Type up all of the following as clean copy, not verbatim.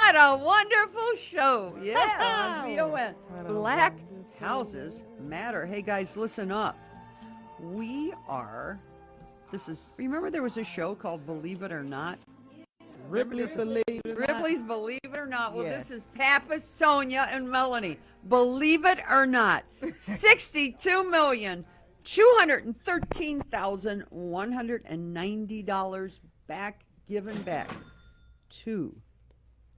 What a wonderful show. Yeah, on VON. Black Houses Matter. Hey, guys, listen up. Remember there was a show called Believe It or Not? Ripley's Believe It or Not. Ripley's Believe It or Not. Well, Yes. this is Pappas, Sonia, and Melanie. Believe it or not, 62,213,190 given back to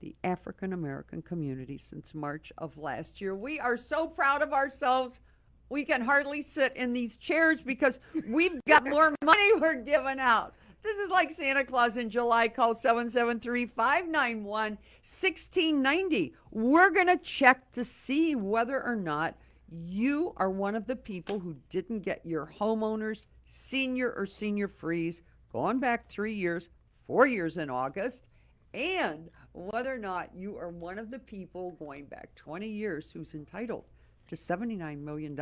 the African American community since March of last year. We are so proud of ourselves. We can hardly sit in these chairs because we've got more money we're giving out. This is like Santa Claus in July. Call 773-591-1690. We're going to check to see whether or not you are one of the people who didn't get your homeowner's senior or senior freeze going back 3 years, 4 years in August, and whether or not you are one of the people going back 20 years who's entitled to $79 million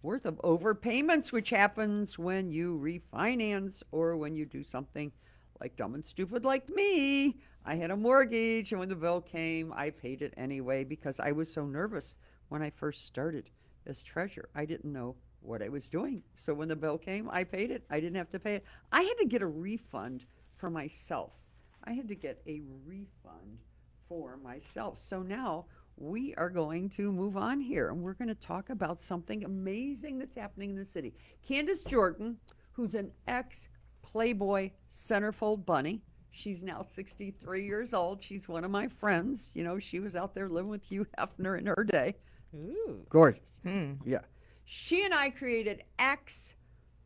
worth of overpayments, which happens when you refinance or when you do something like dumb and stupid like me. I had a mortgage, and when the bill came, I paid it anyway because I was so nervous when I first started as treasurer. I didn't know what I was doing. So when the bill came, I paid it. I didn't have to pay it. I had to get a refund for myself. So now we are going to move on here, and we're going to talk about something amazing that's happening in the city. Candace Jordan, who's an ex-Playboy centerfold bunny. She's now 63 years old. She's one of my friends. You know, she was out there living with Hugh Hefner in her day. Ooh. Gorgeous. Yeah. She and I created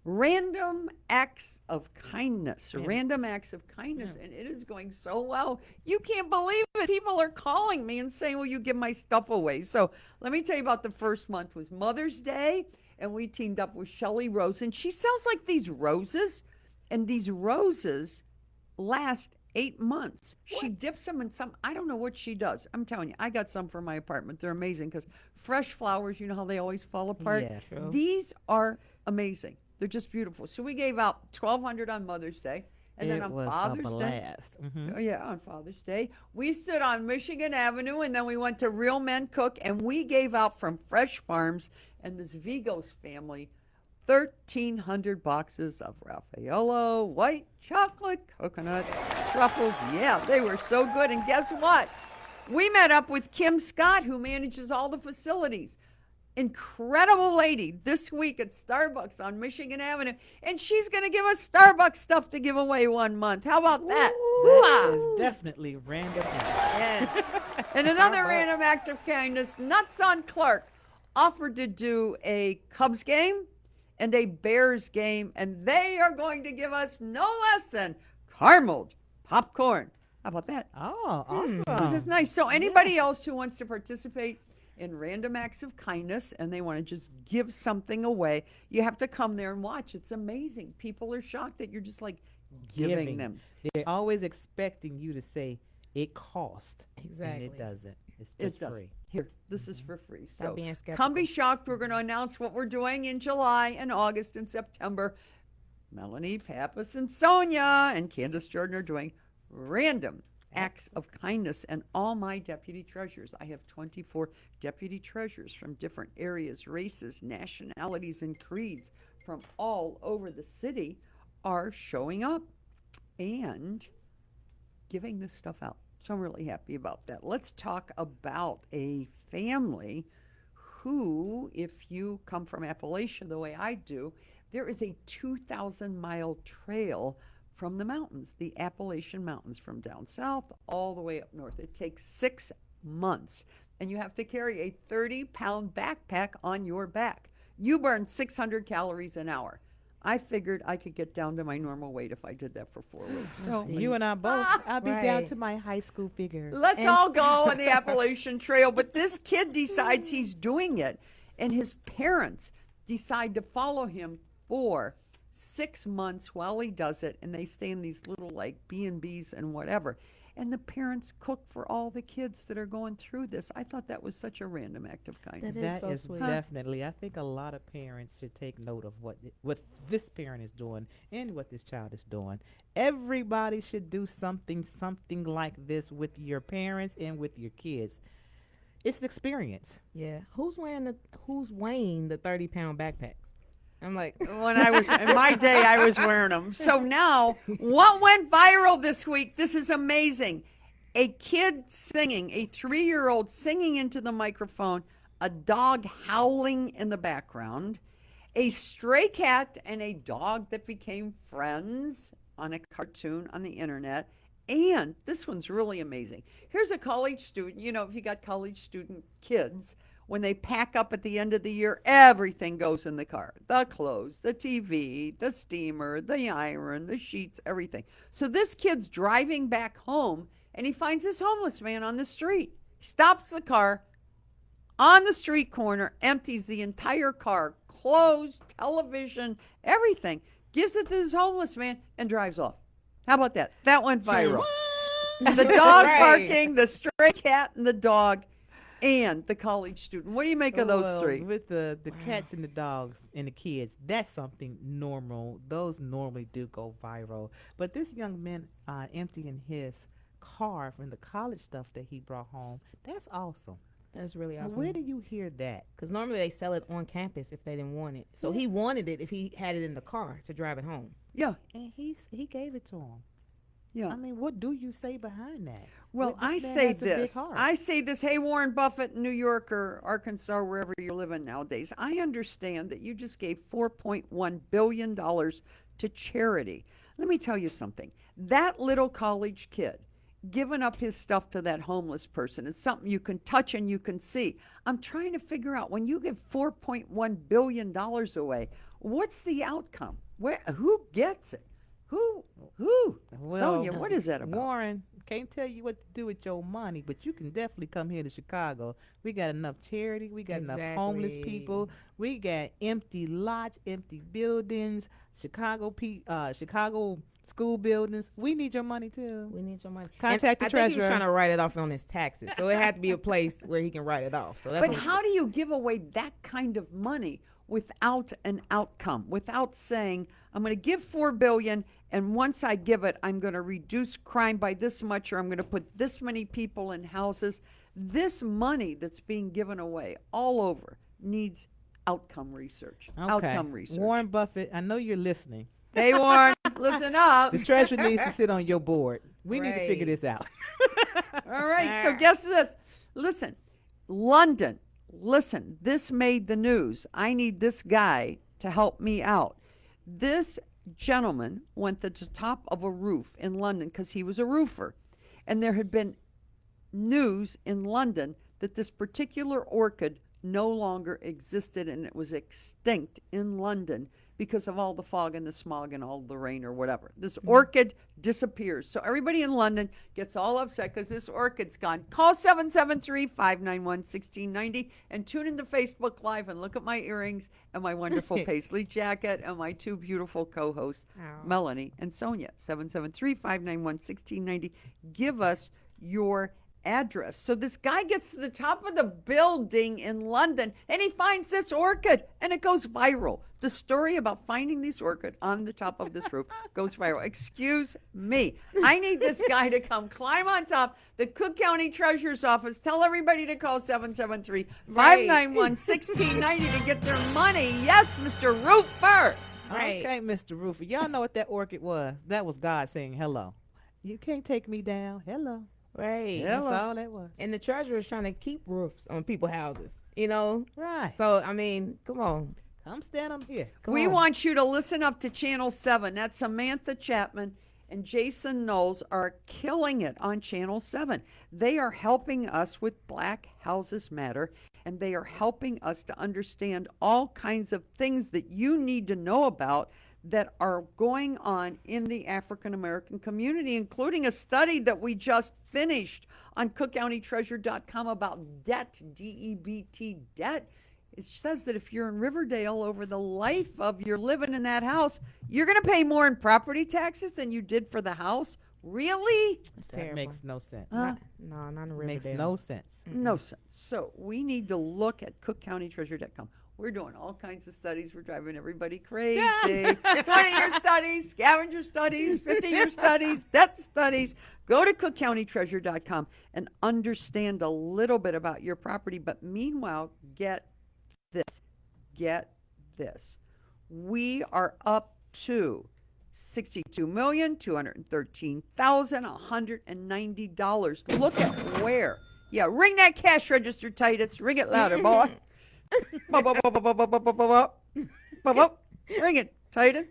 Random Acts of Kindness. Yeah. Random Acts of Kindness. And it is going so well. You can't believe it. People are calling me and saying, will you give my stuff away? So let me tell you about the first month was Mother's Day. And we teamed up with Shelley Rose. And she sells like these roses. And these roses last 8 months. What? She dips them in some, I don't know what she does. I'm telling you, I got some for my apartment. They're amazing because fresh flowers, you know how they always fall apart? Yes. True. These are amazing. They're just beautiful. So we gave out 1,200 on Mother's Day. And then on Father's Day. Mm-hmm. Oh, yeah, on Father's Day. We stood on Michigan Avenue, and then we went to Real Men Cook, and we gave out from Fresh Farms and this Vigos family 1,300 boxes of Raffaello white chocolate coconut truffles. Yeah, they were so good. And guess what? We met up with Kim Scott, who manages all the facilities. Incredible lady this week at Starbucks on Michigan Avenue. And she's going to give us Starbucks stuff to give away 1 month. How about that? That is definitely random acts. Yes. And another random act of kindness, Nuts on Clark offered to do a Cubs game and a Bears game, and they are going to give us no less than carameled popcorn. How about that? Oh, awesome. This is nice. So anybody else who wants to participate in Random Acts of Kindness and they want to just give something away, you have to come there and watch. It's amazing. People are shocked that you're just like giving them. They're always expecting you to say it cost. Exactly. And it doesn't. It's just free. Here, this is for free. Stop being skeptical. Come be shocked. We're going to announce what we're doing in July and August and September. Melanie, Pappas, and Sonia and Candace Jordan are doing Random Acts of Kindness, and all my deputy treasurers. I have 24 deputy treasurers from different areas, races, nationalities, and creeds from all over the city are showing up and giving this stuff out. So I'm really happy about that. Let's talk about a family who, if you come from Appalachia the way I do, there is a 2,000-mile trail from the mountains, the Appalachian Mountains, from down south all the way up north. It takes 6 months, and you have to carry a 30-pound backpack on your back. You burn 600 calories an hour. I figured I could get down to my normal weight if I did that for 4 weeks. So You and I both. I'll be down Right. to my high school figure. let's all go on the Appalachian Trail. But this kid decides he's doing it, and his parents decide to follow him for 6 months while he does it, and they stay in these little like B&Bs and whatever. and the parents cook for all the kids that are going through this. I thought that was such a random act of kindness. That is That so is sweet. definitely. I think a lot of parents should take note of what this parent is doing and what this child is doing. Everybody should do something like this with your parents and with your kids. It's an experience. Yeah. Who's weighing the 30-pound backpacks? I'm like, When I was in my day, I was wearing them. So now, what went viral this week? This is amazing. A kid singing, a 3-year-old singing into the microphone, a dog howling in the background, a stray cat and a dog that became friends on a cartoon on the internet. And this one's really amazing. Here's a college student. You know, if you got college student kids, when they pack up at the end of the year, everything goes in the car. The clothes, the TV, the steamer, the iron, the sheets, everything. So this kid's driving back home and he finds this homeless man on the street. Stops the car on the street corner, empties the entire car, clothes, television, everything, gives it to this homeless man and drives off. How about that? That went viral. The dog Right. barking, the stray cat and the dog, and the college student. What do you make of those Well, three? with the cats and the dogs and the kids, that's something normal. Those normally do go viral. But this young man emptying his car from the college stuff that he brought home, that's awesome. that's really Now, awesome. where do you hear that? Because normally they sell it on campus if they didn't want it. So he wanted it if he had it in the car to drive it home. Yeah, And he gave it to him. yeah. I mean, what do you say behind that? Well, This I man say has a big this. heart. I say this. Hey, Warren Buffett in New York or Arkansas, wherever you're living nowadays, I understand that you just gave $4.1 billion to charity. Let me tell you something. That little college kid giving up his stuff to that homeless person is something you can touch and you can see. I'm trying to figure out when you give $4.1 billion away, what's the outcome? Who gets it? Who? Sonia, what is that about? Warren, can't tell you what to do with your money, but you can definitely come here to Chicago. We got enough charity. We got enough homeless people. Exactly. We got empty lots, empty buildings, Chicago school buildings. We need your money too. We need your money. Contact the I think he was treasurer. trying to write it off on his taxes. So it had to be a place where he can write it off. So that's But what how do you give away that kind of money without an outcome? Without saying, I'm going to give $4 billion, and once I give it, I'm going to reduce crime by this much, or I'm going to put this many people in houses. This money that's being given away all over needs outcome research. Okay. Outcome research. Warren Buffett, I know you're listening. Hey, Warren, listen up. The treasurer needs to sit on your board. We need to figure Right. this out. All right, so guess this. Listen, London, listen, this made the news. I need this guy to help me out. This gentleman went to the top of a roof in London because he was a roofer. And there had been news in London that this particular orchid no longer existed and it was extinct in London because of all the fog and the smog and all the rain or whatever. This orchid disappears. So everybody in London gets all upset because this orchid's gone. Call 773-591-1690 and tune into Facebook Live and look at my earrings and my wonderful paisley jacket and my two beautiful co-hosts, Ow. Melanie and Sonia. 773-591-1690. Give us your address. So this guy gets to the top of the building in London and he finds this orchid and it goes viral. The story about finding this orchid on the top of this roof goes viral. Excuse me. I need this guy to come climb on top. The Cook County Treasurer's Office. Tell everybody to call 773-591-1690 to get their money. Yes, Mr. Roofer. Right. Okay, Mr. Roofer. Y'all know what that orchid was. That was God saying hello. You can't take me down. Hello. Right. That's Hello. all that was. And the treasurer is trying to keep roofs on people's houses, you know? Right. So, I mean, come on. Come stand up here. Come We on. want you to listen up to Channel 7. That's Samantha Chapman and Jason Knowles are killing it on Channel 7. They are helping us with Black Houses Matter, and they are helping us to understand all kinds of things that you need to know about that are going on in the African American community, including a study that we just finished on cookcountytreasure.com about debt, D-E-B-T, debt. It says that if you're in Riverdale over the life of your living in that house, you're going to pay more in property taxes than you did for the house Really? It's That terrible. makes no sense. Huh? No, not in Makes Riverdale. no sense. No sense. So we need to look at cookcountytreasure.com. We're doing all kinds of studies. We're driving everybody crazy. 20-year studies, scavenger studies, 50-year studies, debt studies. Go to cookcountytreasure.com and understand a little bit about your property. But meanwhile, get this. Get this. We are up to $62,213,190. Look at where. Yeah, ring that cash register, Titus. Ring it louder, boy. Bop, bop, bop, bop, bop, bop, bop, bop, bop. Bop, bop. Ring it, Titus.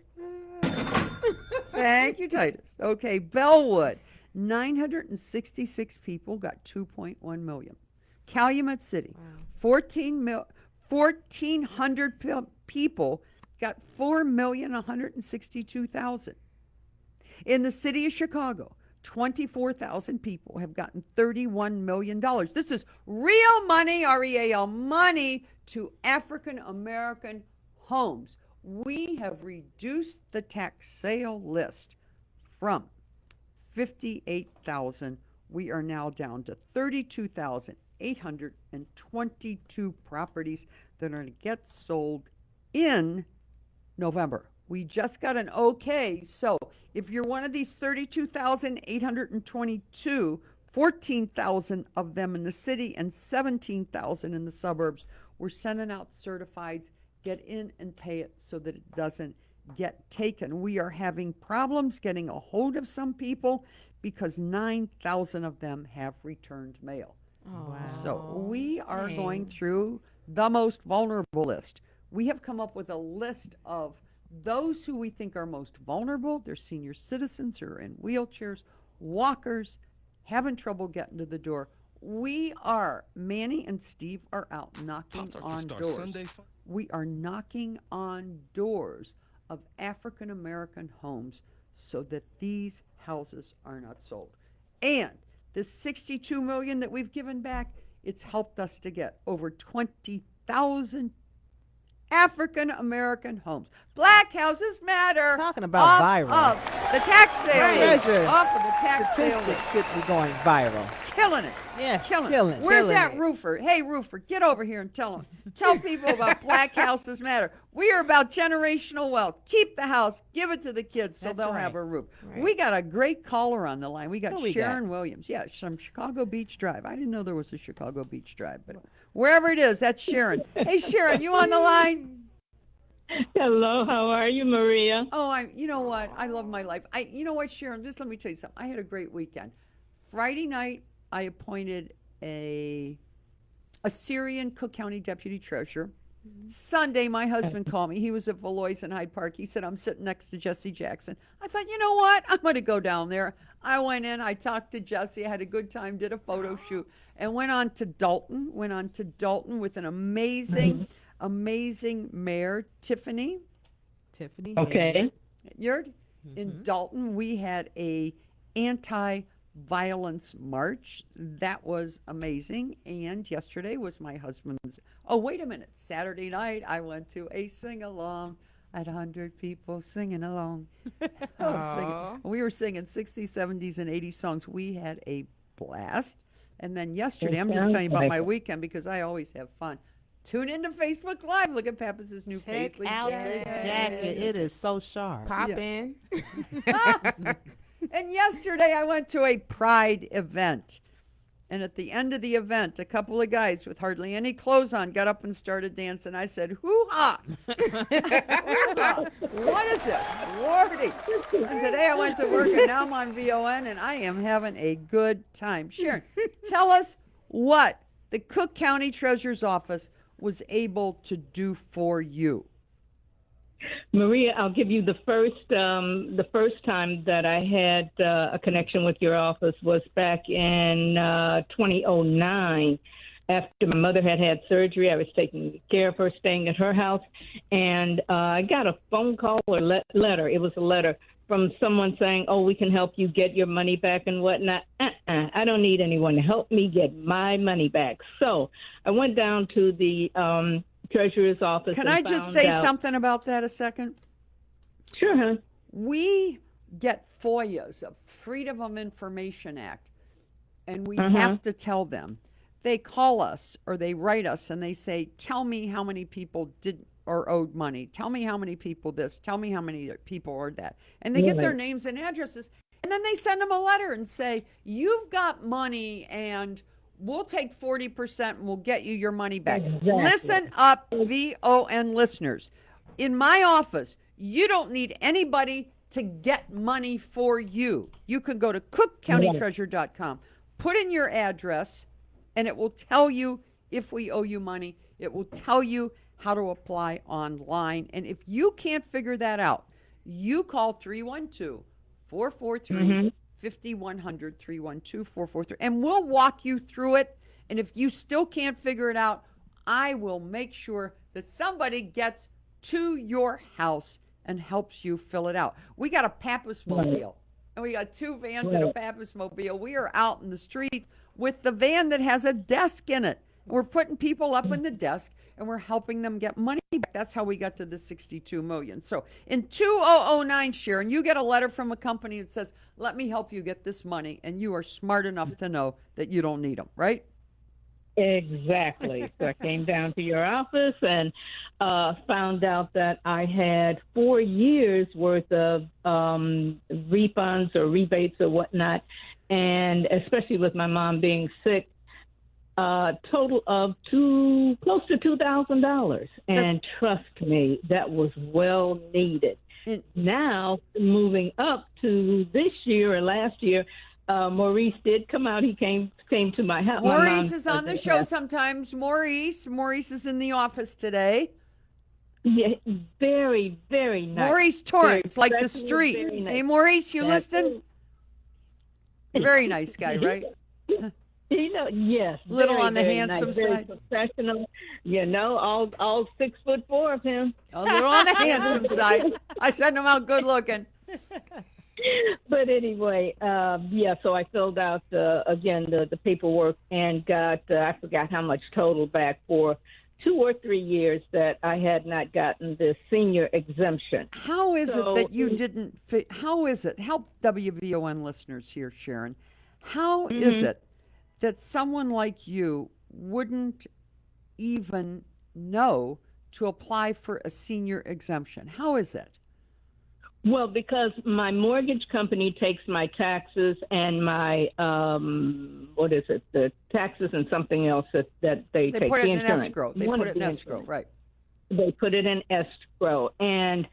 Thank you, Titus. Okay, Bellwood. 966 people got 2.1 million. Calumet City. 1,400 people got 4,162,000. In the city of Chicago, 24,000 people have gotten $31 million. This is real money, REAL money, to African American homes. We have reduced the tax sale list from 58,000. We are now down to 32,822 properties that are going to get sold in November. We just got an okay. So if you're one of these 32,822, 14,000 of them in the city and 17,000 in the suburbs, we're sending out certifieds. Get in and pay it so that it doesn't get taken. We are having problems getting a hold of some people because 9,000 of them have returned mail. Oh, So we are dang. going through the most vulnerable list. We have come up with a list of those who we think are most vulnerable. They're senior citizens who are in wheelchairs, walkers, having trouble getting to the door. Manny and Steve are out knocking on doors. We are knocking on doors of African American homes so that these houses are not sold. And the 62 million that we've given back, it's helped us to get over 20,000 African American homes. Black houses matter. Talking about viral. Of the tax sale list. Treasure. Off of the tax sale Statistics list. should be going viral. Killing it. Yes, Killing killing, it. Where's killing that it. roofer? Hey, roofer, get over here and tell people about Black Houses Matter. We are about generational wealth. Keep the house, give it to the kids so That's they'll right. have a roof. Right. We got a great caller on the line. We got Who we got? Sharon Williams. Yeah, from Chicago Beach Drive. I didn't know there was a Chicago Beach Drive, but wherever it is, that's Sharon. Hey, Sharon, you on the line? Hello, how are you, Maria? Oh, you know what? I love my life. You know what, Sharon? Just let me tell you something. I had a great weekend. Friday night, I appointed a Syrian Cook County deputy treasurer. Sunday, my husband called me. He was at Valois in Hyde Park. He said, I'm sitting next to Jesse Jackson. I thought, you know what? I'm going to go down there. I went in. I talked to Jesse. I had a good time, did a photo shoot, and went on to Dalton with an amazing mayor, Tiffany. Tiffany. Okay. Yard. In Dalton, we had a anti-violence march. That was amazing. And yesterday was my husband's. Oh, wait a minute. Saturday night, I went to a sing-along. I had 100 people singing along. Singing. We were singing 60s, 70s, and 80s songs. We had a blast. And then yesterday, I'm just telling you about my weekend because I always have fun. Tune into Facebook Live. Look at Pappas' new Check Paisley out the jacket. It is so sharp. Pop Yeah. in. And yesterday I went to a pride event. And at the end of the event, a couple of guys with hardly any clothes on got up and started dancing. I said, hoo-ha! Hoo-ha! What is it? Lordy. And today I went to work and now I'm on VON and I am having a good time. Sharon, tell us what the Cook County Treasurer's Office was able to do for you. Maria, I'll give you the first time that I had a connection with your office was back in 2009. After my mother had surgery, I was taking care of her, staying at her house, and I got a phone call or letter. It was a letter from someone saying, oh, we can help you get your money back and whatnot. I don't need anyone to help me get my money back. So I went down to the treasurer's office. Can and I just found say out- something about that a second? Sure, huh? We get FOIAs, a Freedom of Information Act, and we have to tell them. They call us or they write us and they say, tell me how many people did or owed money. Tell me how many people this. Tell me how many people are that. And they get their names and addresses. And then they send them a letter and say, you've got money and we'll take 40% and we'll get you your money back. Exactly. Listen up, VON listeners. In my office, you don't need anybody to get money for you. You can go to cookcountytreasure.com, put in your address, and it will tell you if we owe you money. It will tell you how to apply online. And if you can't figure that out, you call 312-443-5100, 312-443, and we'll walk you through it. And if you still can't figure it out, I will make sure that somebody gets to your house and helps you fill it out. We got a Pappas mobile, and we got 2 vans and a Pappas mobile. We are out in the streets with the van that has a desk in it. We're putting people up in the desk, and we're helping them get money back. That's how we got to the $62 million. So in 2009, Sharon, you get a letter from a company that says, let me help you get this money, and you are smart enough to know that you don't need them, right? Exactly. So I came down to your office and found out that I had 4 years worth of refunds or rebates or whatnot. And especially with my mom being sick, total of close to $2,000. And trust me, that was well needed. Now, moving up to this year or last year, Maurice did come out. He came to my house. Maurice is on the show sometimes. Maurice is in the office today. Yeah, very, very nice. Maurice Torrance, Very like the professional, street. very nice. Hey, Maurice, you That's listen? Very nice guy, right? Yes. Little very, on the very handsome nice, very side. professional. All 6'4" of him. A little on the handsome side. I sent him out good looking. But anyway, so I filled out, again, the paperwork and got, I forgot how much total back for 2 or 3 years that I had not gotten the senior exemption. How is it that you didn't how is it? Help WVON listeners here, Sharon. How is it that someone like you wouldn't even know to apply for a senior exemption? How is it? Well, because my mortgage company takes my taxes and my, the taxes and something else that they take. Put it the in insurance. escrow. They One put of it in the escrow, insurance. right. They put it in escrow. And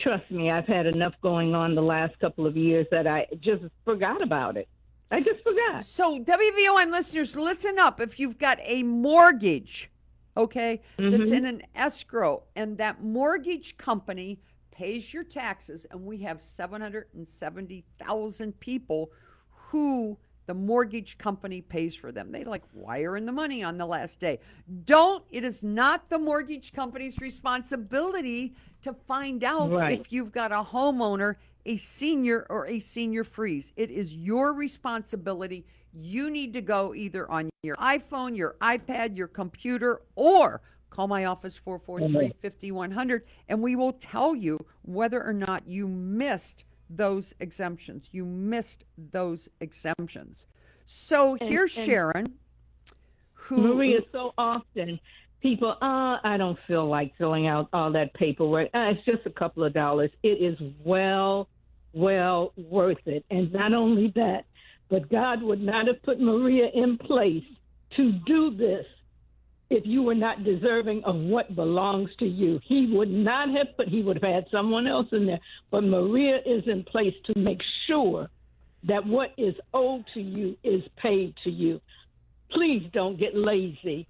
trust me, I've had enough going on the last couple of years that I just forgot about it. I just forgot. So WVON listeners, listen up. If you've got a mortgage, okay, that's in an escrow, and that mortgage company pays your taxes, and we have 770,000 people who the mortgage company pays for them. They wire in the money on the last day. It is not the mortgage company's responsibility to find out if you've got a homeowner, a senior, or a senior freeze. It is your responsibility. You need to go either on your iPhone, your iPad, your computer, or call my office 443-5100, and we will tell you whether or not you missed those exemptions. You missed those exemptions. So here's Sharon, Maria, so often people, I don't feel like filling out all that paperwork. It's just a couple of dollars. It is well worth it. And not only that, but God would not have put Maria in place to do this if you were not deserving of what belongs to you. He would not have he would have had someone else in there. But Maria is in place to make sure that what is owed to you is paid to you. Please don't get lazy,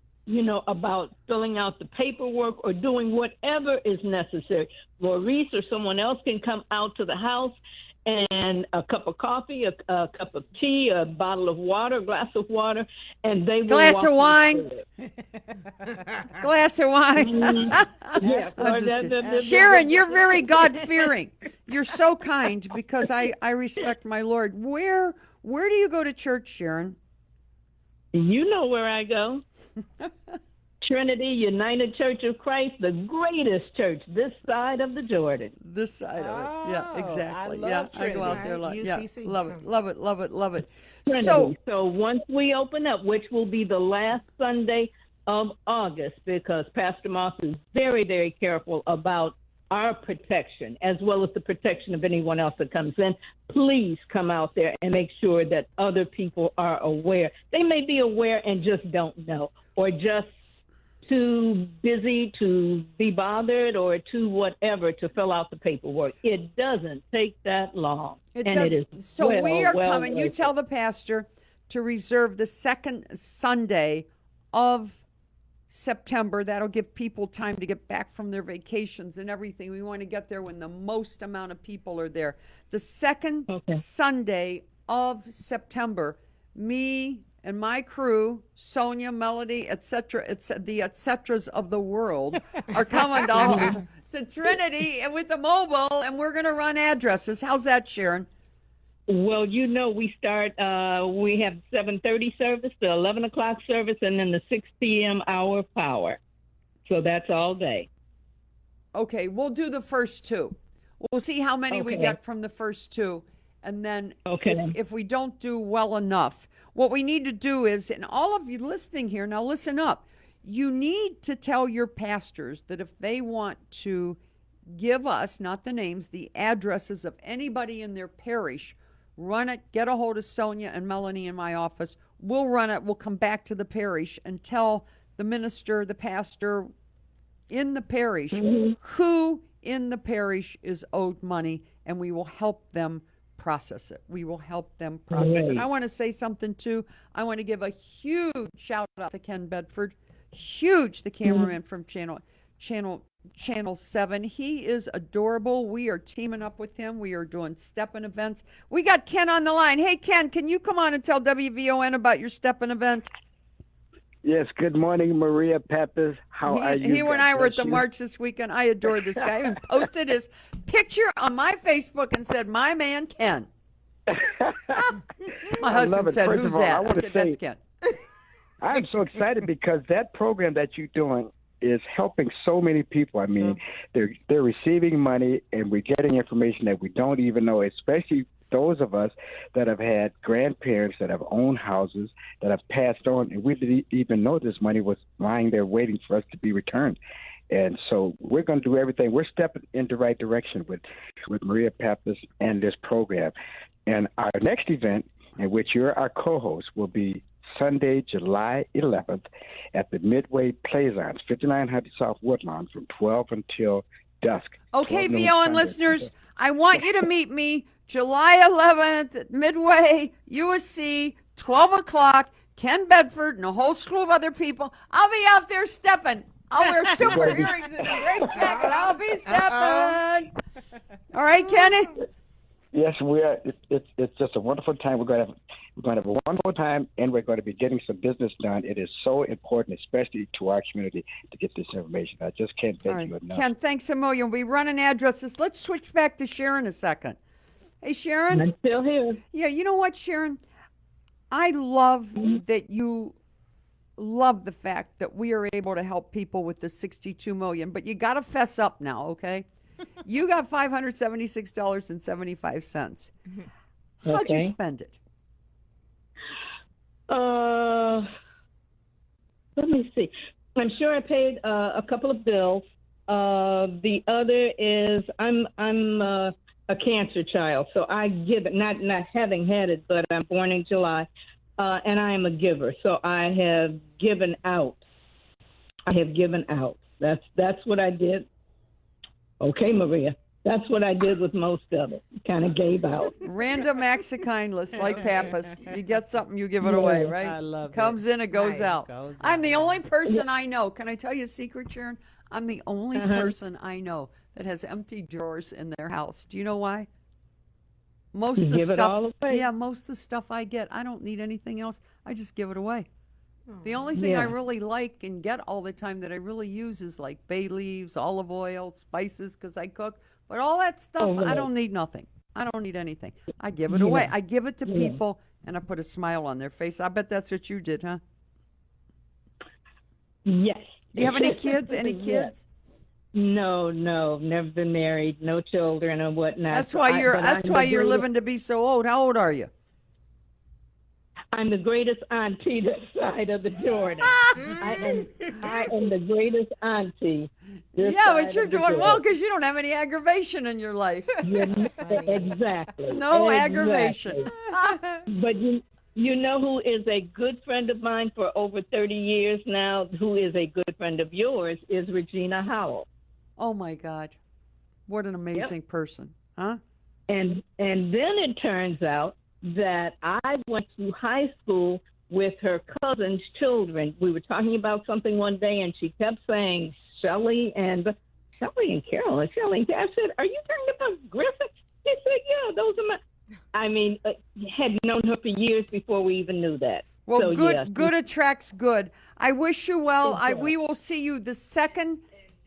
about filling out the paperwork or doing whatever is necessary. Maurice or someone else can come out to the house and a cup of coffee, a cup of tea, a bottle of water, a glass of water, and they will glass walk of you wine. through it. Glass of wine. Yes, Sharon, you're very God-fearing. You're so kind because I respect my Lord. Where do you go to church, Sharon? You know where I go. Trinity United Church of Christ, the greatest church this side of the Jordan. This side of it. Yeah, Oh, I exactly. love Yeah, I go Trinity. out there a lot. Yeah, UCC. love it, love it, love it, love it. Trinity. So once we open up, which will be the last Sunday of August, because Pastor Moss is very, very careful about our protection as well as the protection of anyone else that comes in, please come out there and make sure that other people are aware. They may be aware and just don't know, or just too busy to be bothered, or too whatever to fill out the paperwork. It doesn't take that long. It is so well, we are well coming. You worth tell it. the pastor to reserve the second Sunday of September. That'll give people time to get back from their vacations and everything. We want to get there when the most amount of people are there. The second Sunday of September, me and my crew, Sonia, Melody, etc., the etceteras of the world are coming to Trinity and with the mobile, and we're going to run addresses. How's that, Sharon? Well, we start, we have 7:30 service, the 11 o'clock service, and then the 6 p.m. hour power. So that's all day. Okay, we'll do the first two. We'll see how many we Okay. get from the first two. And then Okay. if we don't do well enough, what we need to do is, and all of you listening here, now listen up. You need to tell your pastors that if they want to give us, not the names, the addresses of anybody in their parish, run it, get a hold of Sonia and Melanie in my office. We'll run it. We'll come back to the parish and tell the minister, the pastor in the parish, who in the parish is owed money, and we will help them process it. We will help them process it. Great. I want to say something too. I want to give a huge shout out to Ken Bedford, huge, the cameraman from Channel 7. He is adorable. We are teaming up with him. We are doing step-in events. We got Ken on the line. Hey, Ken, can you come on and tell WVON about your step-in event? Yes, good morning, Maria Pappas. How are you? He and God I were at bless the you. march this weekend. I adore this guy. I even posted his picture on my Facebook and said, "My man, Ken." My I husband love it. said, First "Who's of all, that?" I I wanna said, "That's say- Ken." I'm so excited because that program that you're doing is helping so many people. I mean, they're receiving money, and we're getting information that we don't even know, especially those of us that have had grandparents that have owned houses that have passed on, and we didn't even know this money was lying there waiting for us to be returned. And so we're going to do everything. We're stepping in the right direction with Maria Pappas and this program. And our next event, in which you're our co-host, will be Sunday, July 11th at the Midway Plaisance, 5900 South Woodlawn, from 12 until dusk. Okay, 12 noon VON Sunday. listeners, I want you to meet me July 11th at Midway, USC, 12 o'clock, Ken Bedford and a whole slew of other people. I'll be out there stepping. I'll wear super earrings and a great jacket. I'll be stepping. All right, Kenny? Yes, we are. It's just a wonderful time. We're going to have a wonderful time, and we're going to be getting some business done. It is so important, especially to our community, to get this information. I just can't All thank right. you enough. Ken, thanks a million. We running addresses. Let's switch back to Sharon a second. Hey, Sharon? I'm still here. Yeah, you know what, Sharon? I love that you love the fact that we are able to help people with the 62 million, but you got to fess up now, okay? You got $576.75. How'd you Okay. spend it? Let me see. I'm sure I paid a couple of bills. The other is I'm a cancer child, so I give it. Not having had it, but I'm born in July, and I am a giver. So I have given out. That's what I did. Okay, Maria. That's what I did with most of it. Kind of gave out. Random acts of kindness, like Pappas. You get something, you give it away, right? I love Comes in, it goes Nice. out. Goes I'm out. the only person I know. Can I tell you a secret, Sharon? I'm the only person I know that has empty drawers in their house. Do you know why? Most You of the give it stuff, all away. yeah, most of the stuff I get, I don't need anything else. I just give it away. The only thing I Yeah. really like and get all the time that I really use is like bay leaves, olive oil, spices, because I cook. But all that stuff, Oh, I right. don't need nothing. I don't need anything. I give it away. I give it to people, and I put a smile on their face. I bet that's what you did, huh? Yes, Do you have any kids? Any Yeah. kids? No, never been married, no children or whatnot. That's So why I- you're. but That's I'm why the you're greatest- living to be so old. How old are you? I'm the greatest auntie this side of the Jordan. I am the greatest auntie. This Yeah, side but you're of the doing well Jordan. because you don't have any aggravation in your life. Exactly. No Exactly. aggravation. But you know who is a good friend of mine for over 30 years now, who is a good friend of yours, is Regina Howell. Oh my God, what an amazing person, huh? And then it turns out that I went to high school with her cousin's children. We were talking about something one day, and she kept saying Shelley and Carol. And Shelley, I said, "Are you talking about Griffin?" She said, "Yeah, those are my." I mean, had known her for years before we even knew that. Well, So, good, yes. good attracts good. I wish you well. Exactly. We will see you the second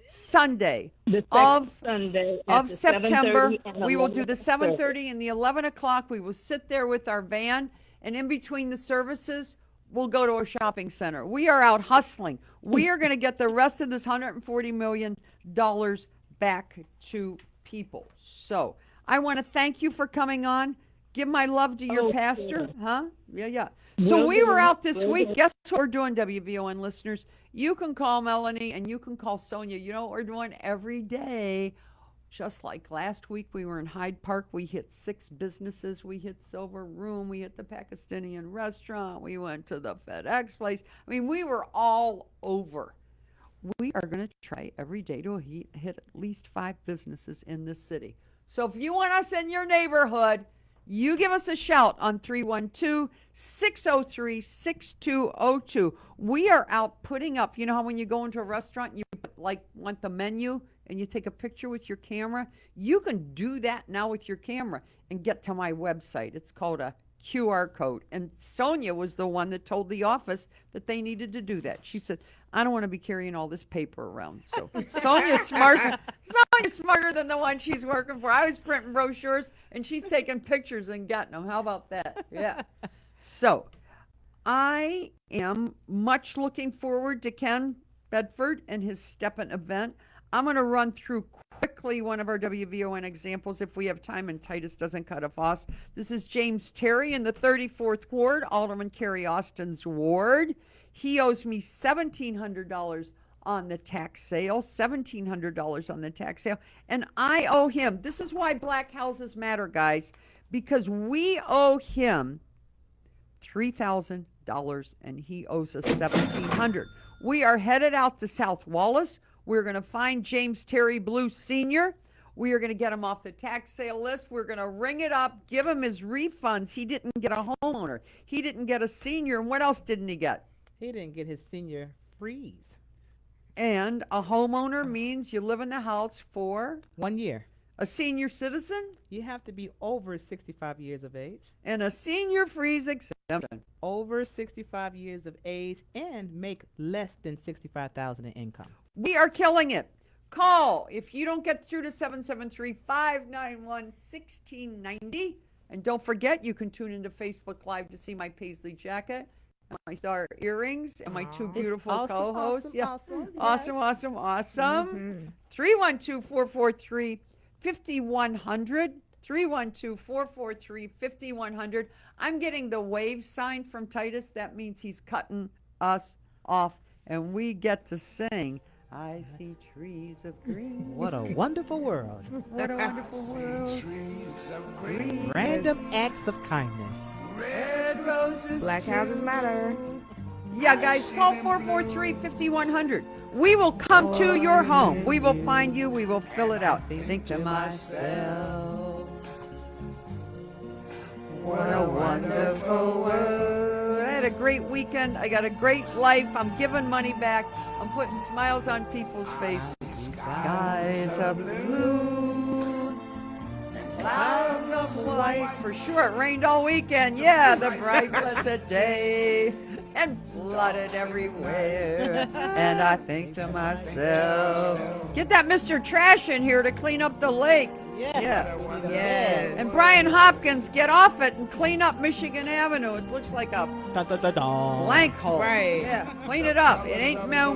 Sunday The of Sunday at of the September. 7:30 and We will do the 11:30. 7:30 and the 11 o'clock. We will sit there with our van, and in between the services, we'll go to a shopping center. We are out hustling. We are going to get the rest of this $140 million back to people. So I want to thank you for coming on. Give my love to your Oh, pastor, sure. huh? Yeah. So Will we do. were out this Will week. do. Guess what we're doing, WVON listeners? You can call Melanie and you can call Sonia. You know what we're doing every day? Just like last week, we were in Hyde Park. We hit 6 businesses. We hit Silver Room. We hit the Pakistani restaurant. We went to the FedEx place. I mean, we were all over. We are going to try every day to hit at least 5 businesses in this city. So if you want us in your neighborhood, you give us a shout on 312-603-6202. We are out putting up, you know how when you go into a restaurant and you want the menu and you take a picture with your camera? You can do that now with your camera and get to my website. It's called a QR code. And Sonia was the one that told the office that they needed to do that. She said, I don't want to be carrying all this paper around. So Sonia's smarter than the one she's working for. I was printing brochures and she's taking pictures and getting them. How about that? Yeah. So I am much looking forward to Ken Bedford and his Steppin' event. I'm going to run through quickly one of our WVON examples if we have time and Titus doesn't cut us off. This is James Terry in the 34th Ward, Alderman Kerry Austin's ward. He owes me $1,700 on the tax sale, $1,700 on the tax sale, and I owe him. This is why black houses matter, guys, because we owe him $3,000 and he owes us $1,700. We are headed out to South Wallace. We're going to find James Terry Blue Sr. We are going to get him off the tax sale list. We're going to ring it up, give him his refunds. He didn't get a homeowner. He didn't get a senior. And what else didn't he get? He didn't get his senior freeze. And a homeowner means you live in the house for 1 year. a senior citizen You have to be over 65 years of age. and a senior freeze exemption. Over 65 years of age and make less than $65,000 in income. We are killing it. Call if you don't get through to 773-591-1690. And don't forget, you can tune into Facebook Live to see my paisley jacket and my star earrings and my 2 beautiful awesome, co-hosts. awesome, yes. Awesome. 312-443-5100. 312-443-5100. I'm getting the wave sign from Titus. That means he's cutting us off. And we get to sing, I see trees of green. What a wonderful world. What a wonderful world. Random acts of kindness. Red roses. Black houses matter. Yeah, guys, call 443-5100. We will come to your home. We will find you. We will fill it out. Think to myself, what a wonderful world. I had a great weekend. I got a great life. I'm giving money back. I'm putting smiles on people's faces. Skies of blue, clouds of white. For sure, it rained all weekend. Yeah, the bright, blessed day. And flooded everywhere. And I think to myself, get that Mr. Trash in here to clean up the lake. Yeah. Yes. And Brian Hopkins, get off it and clean up Michigan Avenue. It looks like a Dun. blank hole. Right. Yeah, clean it up. It ain't no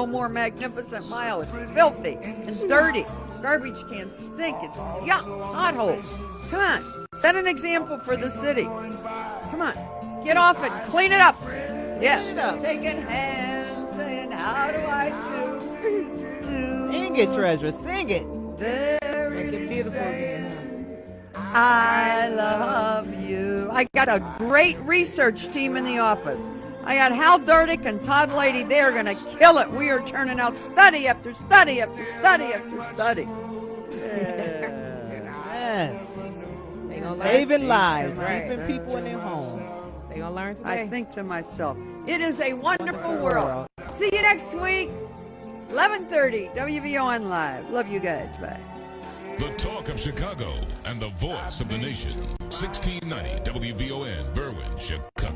more magnificent mile. It's filthy. It's dirty. Garbage cans stink. It's yuck. Potholes. Come on. Set an example for the city. Come on. Get off it. Clean it up. Yes. Clean it up. Shaking hands saying, how do I do? Sing it, Treasure. Sing it. Very Make it beautiful sad. again. I love you. I got a great research team in the office. I got Hal Durdick and Todd Lady. They are going to kill it. We are turning out study after study after study after study. Yes. They gonna learn. Saving lives, Right. keeping people in their homes. They gonna learn today. I think to myself, it is a wonderful world. See you next week, 11:30, WVON Live. Love you guys. Bye. The talk of Chicago and the voice of the nation. 1690 WVON, Berwyn, Chicago.